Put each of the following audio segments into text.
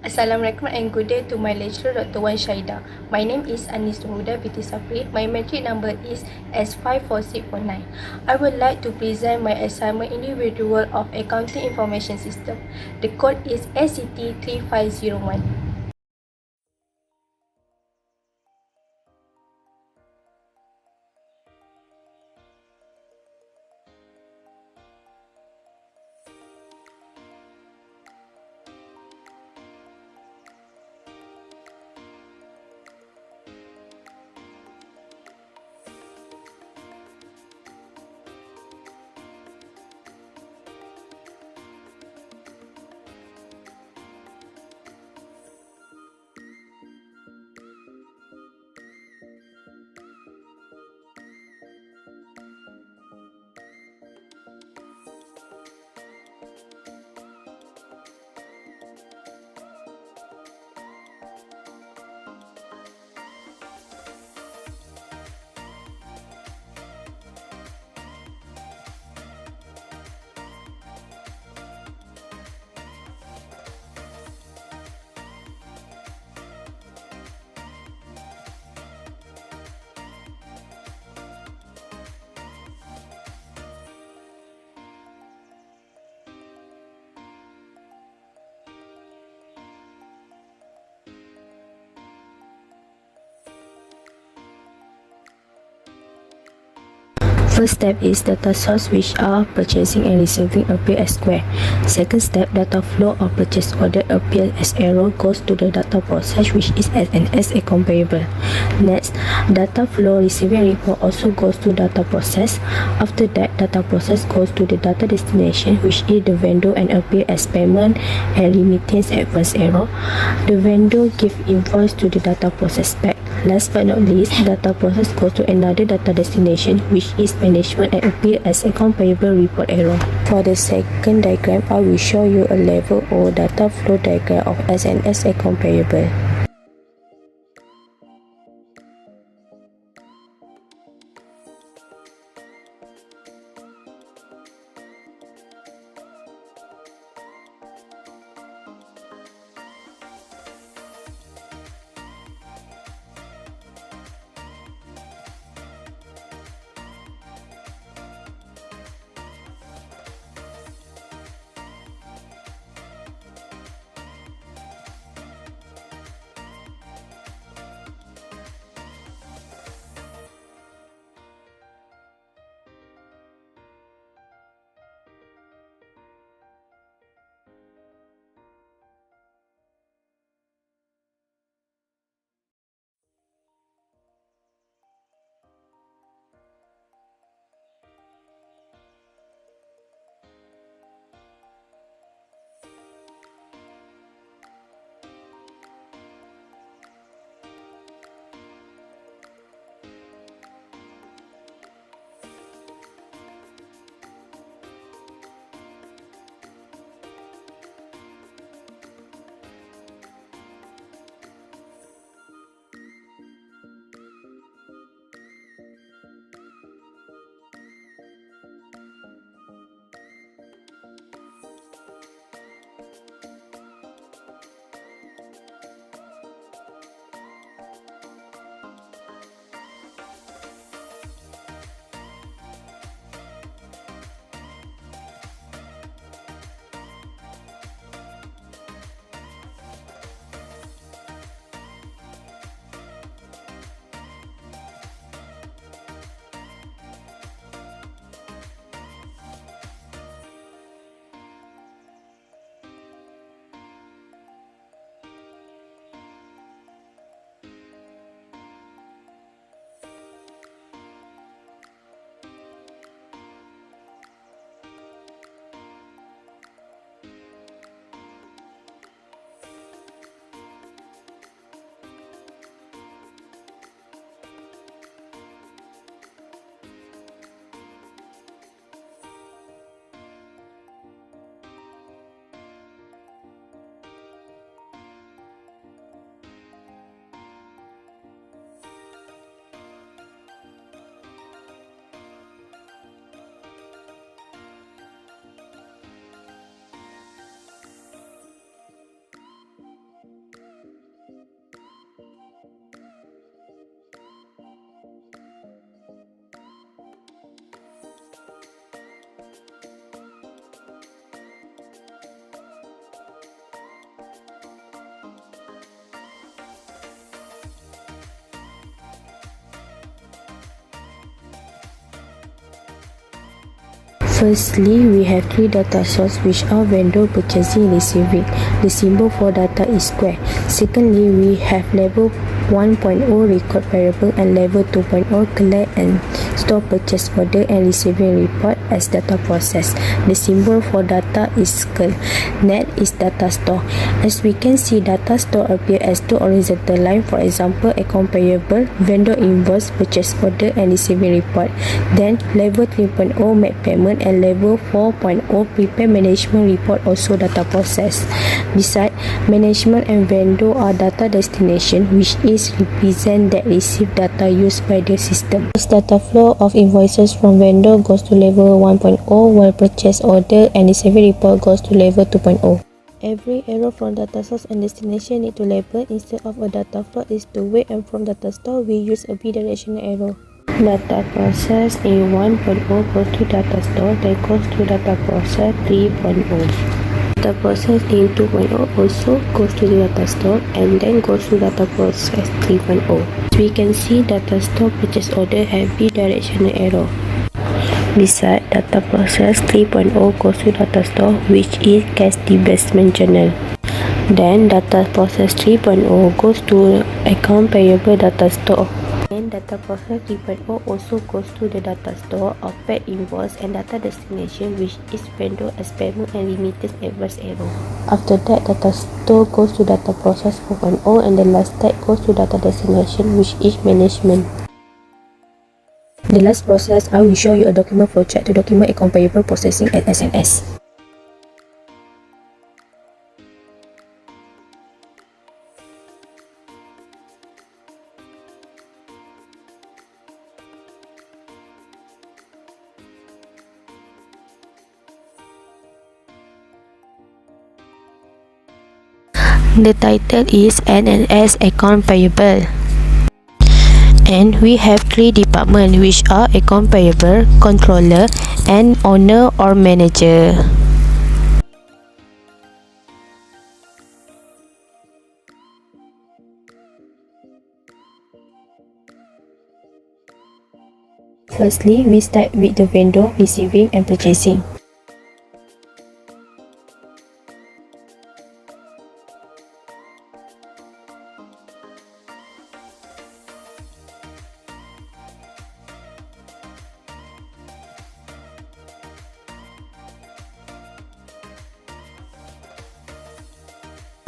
Assalamualaikum and good day to my lecturer Dr. Wan Shaida. My name is Anis Nurhuda binti Sapri. My metric number is S54649. I would like to present my assignment individual of Accounting Information System. The code is ACT3501. First step is data source, which are purchasing and receiving appear as square. Second step, data flow or purchase order appears as arrow goes to the data process, which is as an SA comparable. Next, data flow receiving report also goes to data process. After that, data process goes to the data destination, which is the vendor, and appear as payment and remittance advance arrow. The vendor give invoice to the data process back. Last but not least, data process goes to another data destination, which is management, and appear as a comparable report arrow. For the second diagram, I will show you a level or data flow diagram of SNSA comparable. Firstly, we have three data sources which are vendor, purchasing, receiving. The symbol for data is square. Secondly, we have level 1.0 record variable and level 2.0 collect and store purchase order and receiving report as data process. The symbol for data is circle. Net is data store. As we can see, data store appear as two horizontal line. For example, account payable, vendor invoice, purchase order and receiving report. Then level 3.0 make payment and level 4.0 prepare management report also data process. Besides, management and vendor are data destination, which is represent that receive data used by the system. This data flow of invoices from vendor goes to level 1.0, while purchase order and receiving report goes to level 2.0. Every arrow from data source and destination need to label instead of a data flow is the way, and from data store we use a bidirectional arrow. Data process in 1.0 goes to data store, then goes to data process 3.0. Data process in 2.0 also goes to the data store and then goes to data process 3.0. We can see data store purchase order have bidirectional arrow. Besides, data process 3.0 goes to data store, which is cash disbursement journal. Then data process 3.0 goes to account payable data store. Then data process 3.0 also goes to the data store of paid invoice and data destination, which is vendor as payment and remittance advance arrow. After that, data store goes to data process 4.0 and the last step goes to data destination, which is management. The last process, I will show you a document flowchart to document account payable processing at SNS. The title is SNS Account Payable. And we have three departments which are account payable, controller, and owner or manager. Firstly, we start with the vendor, receiving, and purchasing.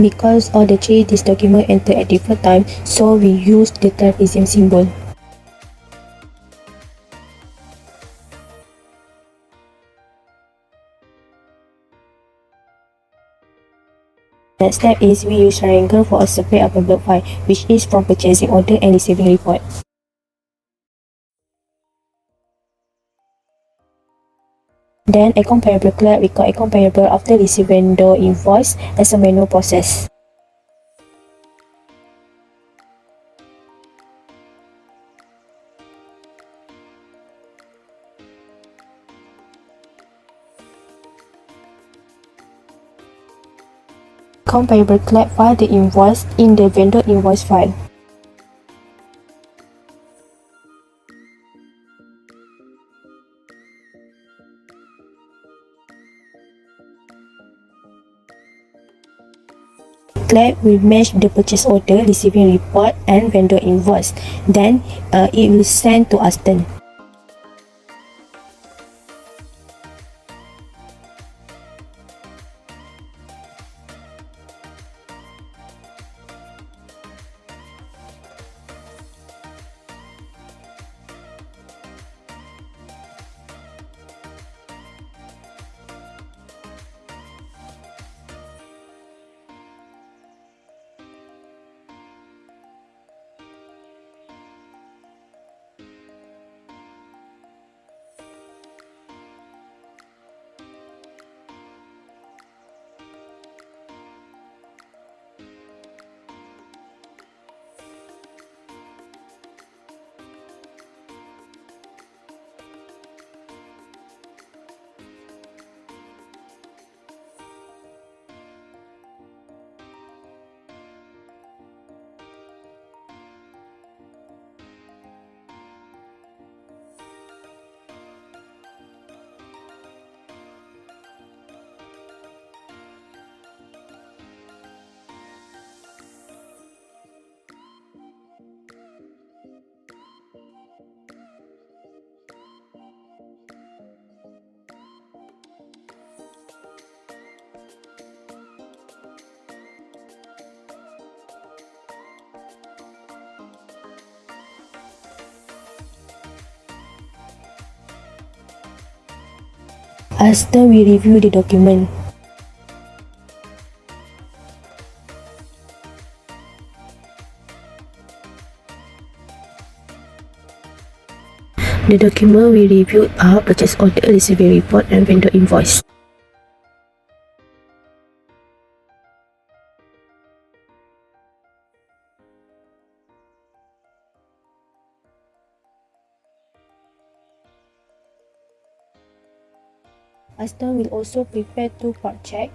Because all the three this document enter at different time, so we use the trapezium symbol. Next step is we use triangle for a separate upper block file, which is from purchasing order and receiving report. Then account payable clerk record account payable after receive vendor invoice as a manual process. Account payable clerk file the invoice in the vendor invoice file. Clerk will match the purchase order, receiving report, and vendor invoice. Then it will send to Aston. Aston will review the document. The document we reviewed are purchase order, receiving report, and vendor invoice. Aston will also prepare 2 part check.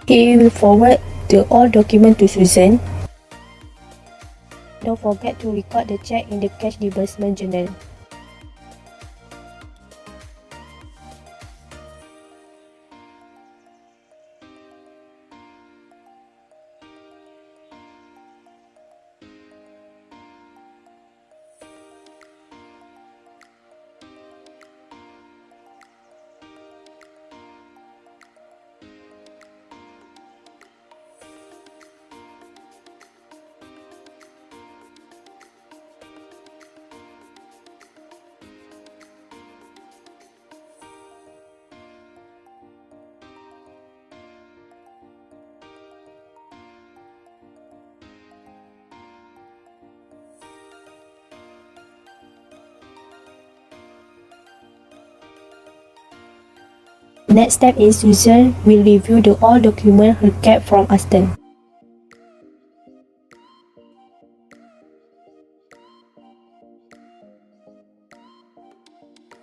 He will forward the all document to Susan. Don't forget to record the check in the cash disbursement journal. Next step is Susan will review the all document her kept from Aston.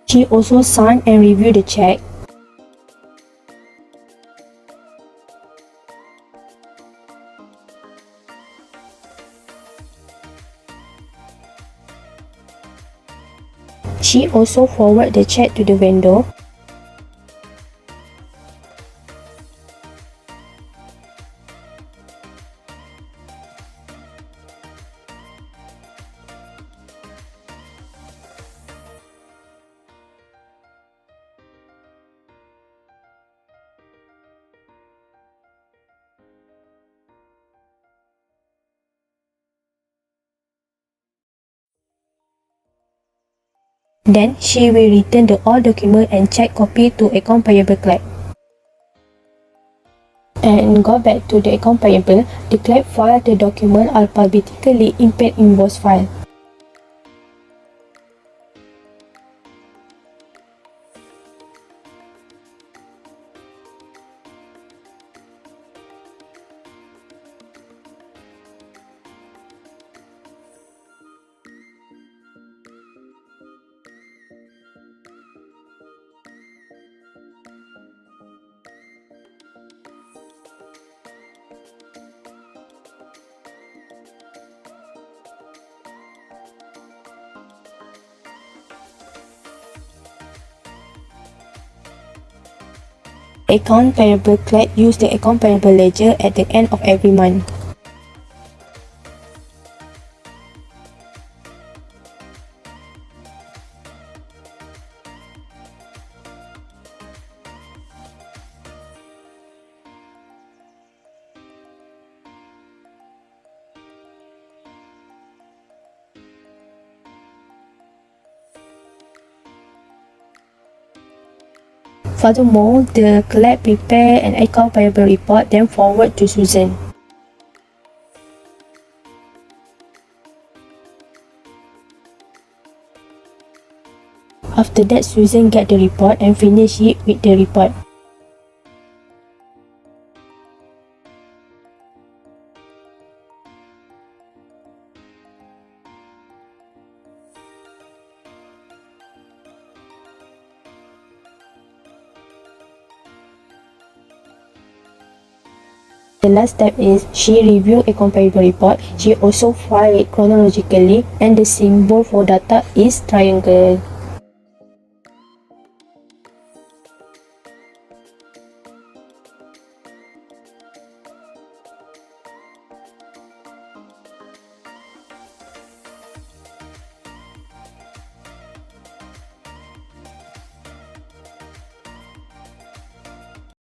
She also signed and reviewed the check. She also forwarded the check to the vendor. Then she will return the all document and check copy to account payable clerk. And go back to the account payable, the clerk file the document alphabetically in paid invoice file. Account payable clerk use the account payable ledger at the end of every month. Furthermore, the clerk prepare an account payable report then forward to Susan. After that, Susan get the report and finish it with the report. The last step is she review a comparable report. She also file it chronologically and the symbol for data is triangle.